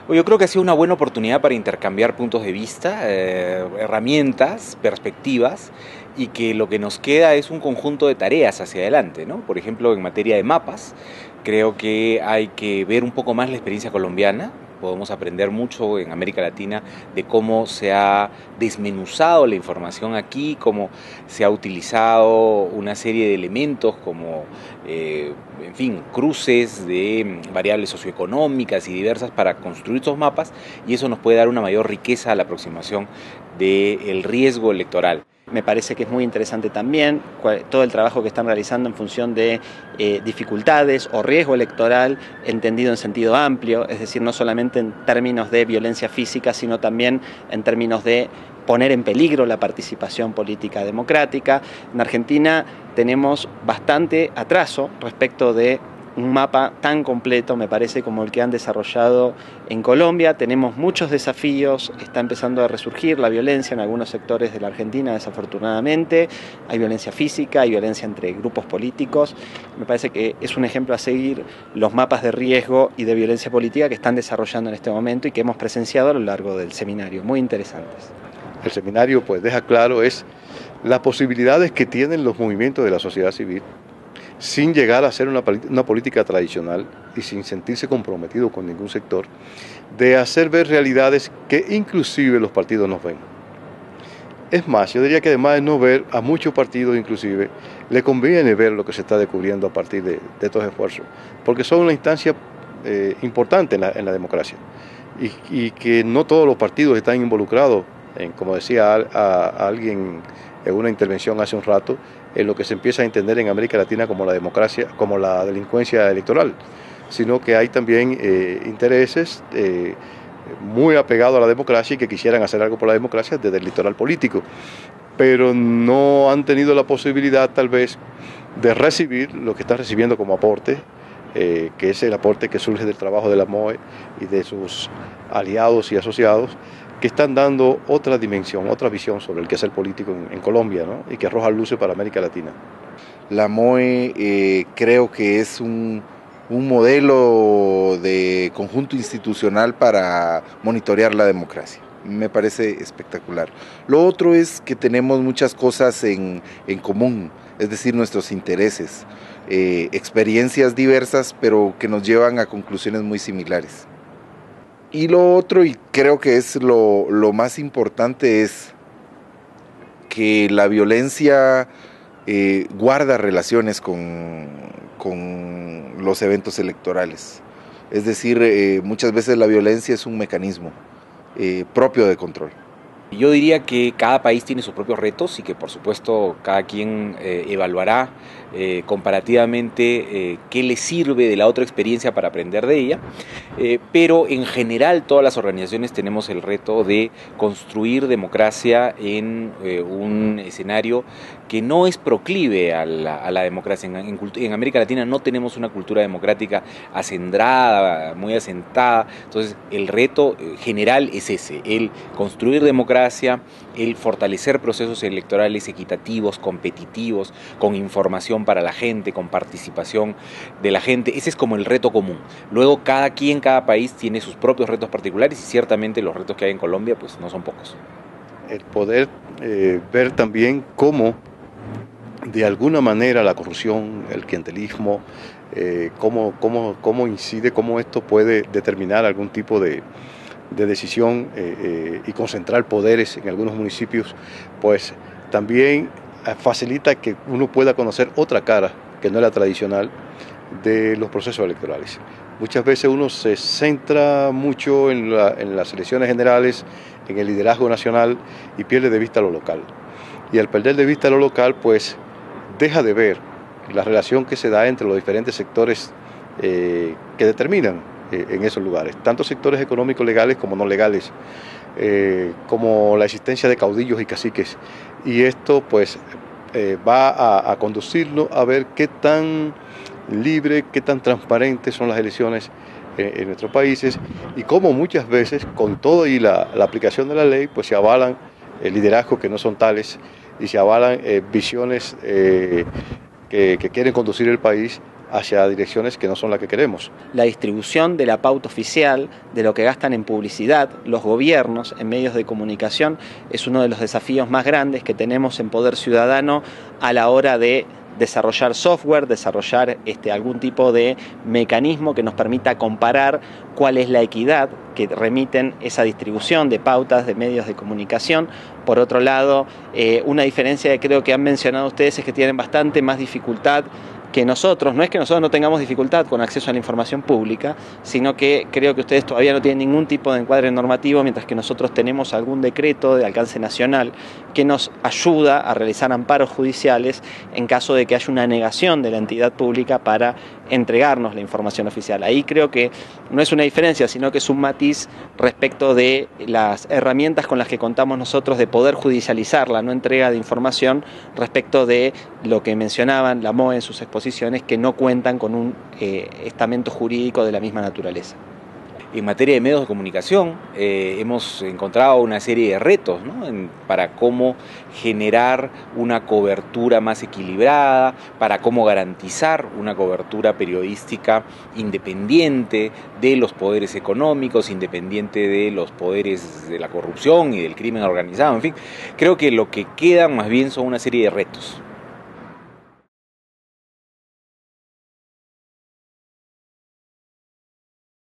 Yo creo que ha sido una buena oportunidad para intercambiar puntos de vista, herramientas, perspectivas, y que lo que nos queda es un conjunto de tareas hacia adelante, ¿no? Por ejemplo, en materia de mapas, creo que hay que ver un poco más la experiencia colombiana. Podemos aprender mucho en América Latina de cómo se ha desmenuzado la información aquí, cómo se ha utilizado una serie de elementos como, en fin, cruces de variables socioeconómicas y diversas para construir estos mapas, y eso nos puede dar una mayor riqueza a la aproximación del riesgo electoral. Me parece que es muy interesante también todo el trabajo que están realizando en función de dificultades o riesgo electoral entendido en sentido amplio, es decir, no solamente en términos de violencia física, sino también en términos de poner en peligro la participación política democrática. En Argentina tenemos bastante atraso respecto de un mapa tan completo, me parece, como el que han desarrollado en Colombia. Tenemos muchos desafíos, está empezando a resurgir la violencia en algunos sectores de la Argentina, desafortunadamente. Hay violencia física, hay violencia entre grupos políticos. Me parece que es un ejemplo a seguir los mapas de riesgo y de violencia política que están desarrollando en este momento y que hemos presenciado a lo largo del seminario, muy interesantes. El seminario pues deja claro las posibilidades que tienen los movimientos de la sociedad civil sin llegar a ser una política tradicional y sin sentirse comprometido con ningún sector, de hacer ver realidades que inclusive los partidos no ven. Es más, yo diría que además de no ver, a muchos partidos inclusive le conviene ver lo que se está descubriendo a partir de estos esfuerzos, porque son una instancia importante en la democracia y que no todos los partidos están involucrados como decía a alguien en una intervención hace un rato, en lo que se empieza a entender en América Latina como la democracia, como la delincuencia electoral, sino que hay también intereses muy apegados a la democracia y que quisieran hacer algo por la democracia desde el litoral político, pero no han tenido la posibilidad tal vez de recibir lo que están recibiendo como aporte, que es el aporte que surge del trabajo de la MOE y de sus aliados y asociados, que están dando otra dimensión, otra visión sobre el quehacer político en Colombia, ¿no? Y que arroja luces para América Latina. La MOE creo que es un modelo de conjunto institucional para monitorear la democracia. Me parece espectacular. Lo otro es que tenemos muchas cosas en común, es decir, nuestros intereses, experiencias diversas, pero que nos llevan a conclusiones muy similares. Y lo otro, y creo que es lo más importante, es que la violencia guarda relaciones con los eventos electorales. Es decir, muchas veces la violencia es un mecanismo propio de control. Yo diría que cada país tiene sus propios retos y que por supuesto cada quien evaluará comparativamente qué le sirve de la otra experiencia para aprender de ella, pero en general todas las organizaciones tenemos el reto de construir democracia en un escenario que no es proclive a la democracia. En América Latina no tenemos una cultura democrática acendrada, muy asentada, entonces el reto general es ese, el construir democracia, el fortalecer procesos electorales equitativos, competitivos, con información para la gente, con participación de la gente. Ese es como el reto común. Luego cada país tiene sus propios retos particulares y ciertamente los retos que hay en Colombia pues no son pocos. El poder ver también cómo de alguna manera la corrupción, el clientelismo, cómo incide, cómo esto puede determinar algún tipo de decisión y concentrar poderes en algunos municipios, pues también facilita que uno pueda conocer otra cara que no es la tradicional de los procesos electorales. Muchas veces uno se centra mucho en las elecciones generales, en el liderazgo nacional y pierde de vista lo local. Y al perder de vista lo local, pues deja de ver la relación que se da entre los diferentes sectores que determinan en esos lugares, tanto sectores económicos legales como no legales, como la existencia de caudillos y caciques. Y esto pues va a conducirnos a ver qué tan libre, qué tan transparentes son las elecciones en nuestros países y cómo muchas veces con todo y la aplicación de la ley pues se avalan liderazgos que no son tales y se avalan visiones que quieren conducir el país hacia direcciones que no son las que queremos. La distribución de la pauta oficial, de lo que gastan en publicidad los gobiernos en medios de comunicación, es uno de los desafíos más grandes que tenemos en Poder Ciudadano a la hora de desarrollar software, desarrollar algún tipo de mecanismo que nos permita comparar cuál es la equidad que remiten esa distribución de pautas de medios de comunicación. Por otro lado, una diferencia que creo que han mencionado ustedes es que tienen bastante más dificultad que nosotros. No es que nosotros no tengamos dificultad con acceso a la información pública, sino que creo que ustedes todavía no tienen ningún tipo de encuadre normativo, mientras que nosotros tenemos algún decreto de alcance nacional que nos ayuda a realizar amparos judiciales en caso de que haya una negación de la entidad pública para entregarnos la información oficial. Ahí creo que no es una diferencia, sino que es un matiz respecto de las herramientas con las que contamos nosotros de poder judicializar la no entrega de información respecto de lo que mencionaban la MOE en sus exposiciones, que no cuentan con un estamento jurídico de la misma naturaleza. En materia de medios de comunicación hemos encontrado una serie de retos, ¿no? Para cómo generar una cobertura más equilibrada, para cómo garantizar una cobertura periodística independiente de los poderes económicos, independiente de los poderes de la corrupción y del crimen organizado. En fin, creo que lo que quedan más bien son una serie de retos.